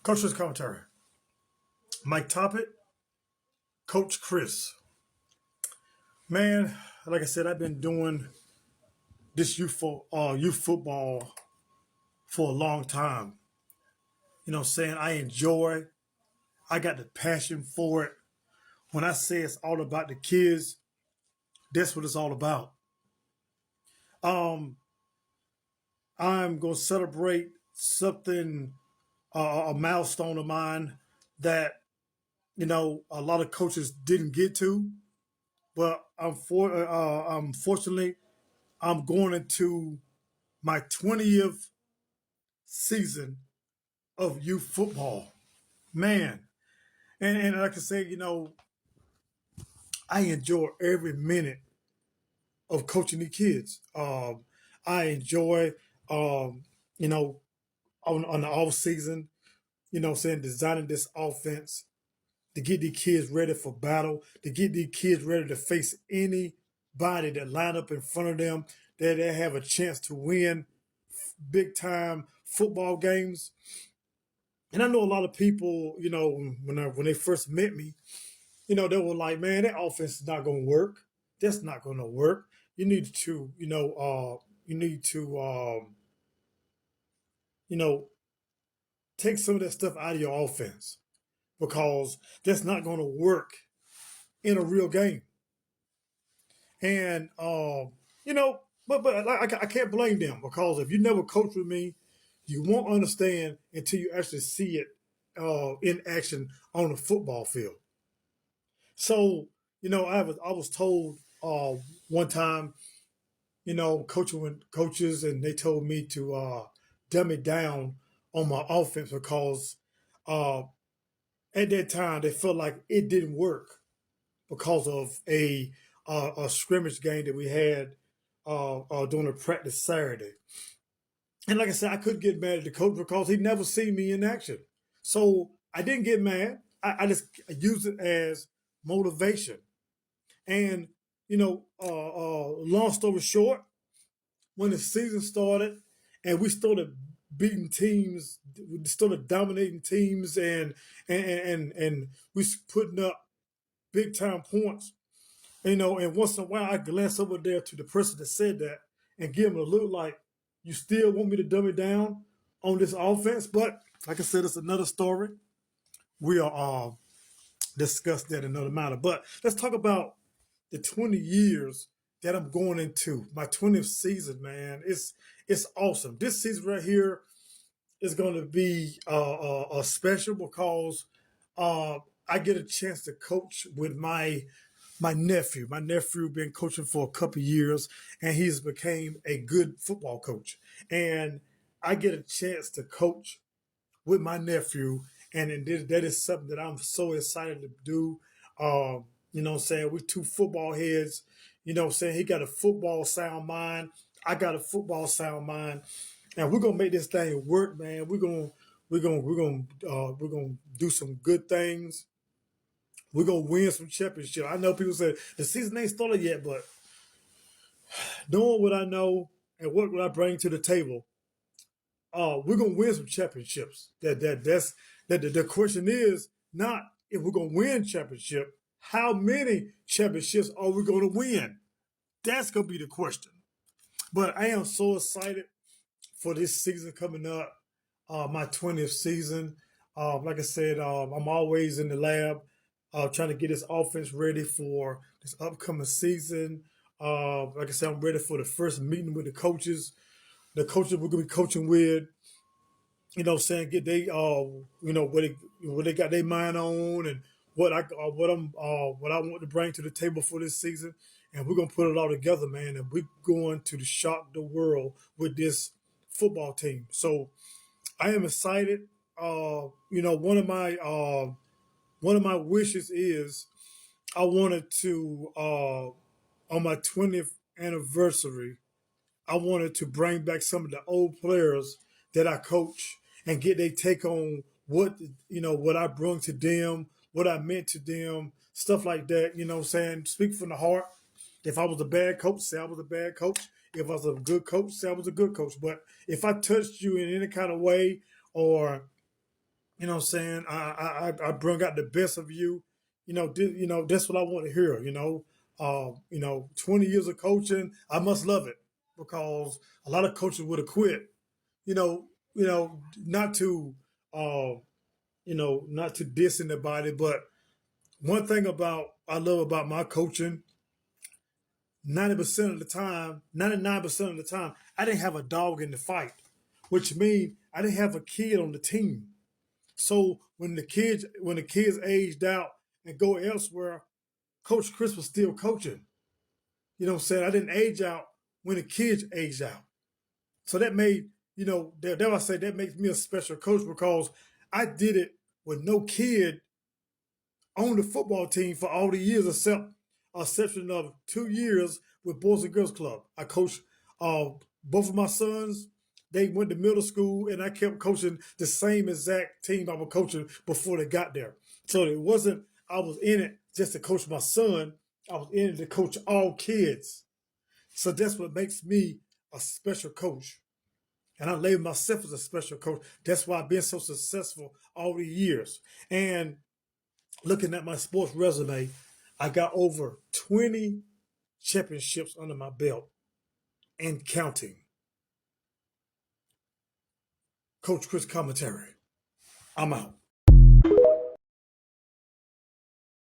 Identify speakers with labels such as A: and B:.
A: Coach's commentary. My topic, Coach Cris. Man, like I said, I've been doing this youth football for a long time. Saying I enjoy. I got the passion for it. When I say it's all about the kids, that's what it's all about. Um, I'm gonna celebrate something, a milestone of mine that a lot of coaches didn't get to. But unfortunately, I'm going into my 20th season of youth football. Man. And like I say, I enjoy every minute of coaching the kids. I enjoy, you know, on the off season, saying designing this offense to get these kids ready for battle, to get these kids ready to face anybody that line up in front of them, that they have a chance to win big time football games. And I know a lot of people, when they first met me, they were like, "Man, that offense is not going to work. That's not going to work. You need to, you know, take some of that stuff out of your offense because that's not going to work in a real game." And I can't blame them because if you never coach with me, you won't understand until you actually see it in action on the football field. So, I was told one time, coaching with coaches, and they told me to dumb it down on my offense because uh, at that time they felt like it didn't work because of a scrimmage game that we had during a practice Saturday. And like I said, I couldn't get mad at the coach because he never seen me in action. So I didn't get mad. I just used it as motivation. And long story short, when the season started and we started beating teams, we started dominating teams, and we putting up big time points. And once in a while, I glance over there to the person that said that and give him a look like, "You still want me to dumb it down on this offense?" But like I said, it's another story. We'll discuss that in another matter. But let's talk about the 20 years that I'm going into. My 20th season, man. It's awesome. This season right here is going to be special because I get a chance to coach with my nephew. My nephew been coaching for a couple of years, and he's became a good football coach. And I get a chance to coach with my nephew, and that is something that I'm so excited to do. What I'm saying? We're two football heads. What I'm saying? He got a football sound mind. I got a football sound mind. And we're gonna make this thing work, man. We're gonna do some good things. We're gonna win some championship. I know people say the season ain't started yet, but knowing what I know and what I bring to the table, we're gonna win some championships. The question is not if we're gonna win championship. How many championships are we gonna win? That's gonna be the question. But I am so excited for this season coming up. My 20th season. Like I said, I'm always in the lab trying to get this offense ready for this upcoming season. Like I said, I'm ready for the first meeting with the coaches. The coaches we're going to be coaching with, saying get they, what they got their mind on, and what I want to bring to the table for this season, and we're gonna put it all together, man. And we're going to shock the world with this football team. So I am excited. One of my wishes is I wanted to on my 20th anniversary, I wanted to bring back some of the old players that I coach and get their take on what I brought to them, what I meant to them, stuff like that. What I'm saying? Speak from the heart. If I was a bad coach, say I was a bad coach. If I was a good coach, say I was a good coach. But if I touched you in any kind of way, or You know what I'm saying? I bring out the best of you. That's what I want to hear. 20 years of coaching, I must love it because a lot of coaches would have quit. Not to, uh, not to diss anybody, but one thing about I love about my coaching, 90% of the time, 99% of the time, I didn't have a dog in the fight, which means I didn't have a kid on the team. So when the kids aged out and go elsewhere, Coach Cris was still coaching. You know what I'm saying? I didn't age out when the kids aged out. So that made, that I say that makes me a special coach because I did it with no kid on the football team for all the years except a exception of 2 years with Boys and Girls Club. I coached both of my sons. They went to middle school, and I kept coaching the same exact team I was coaching before they got there. So it wasn't I was in it just to coach my son. I was in it to coach all kids. So that's what makes me a special coach. And I label myself as a special coach. That's why I've been so successful all the years. And looking at my sports resume, I got over 20 championships under my belt and counting. Coach Cris commentary. I'm out.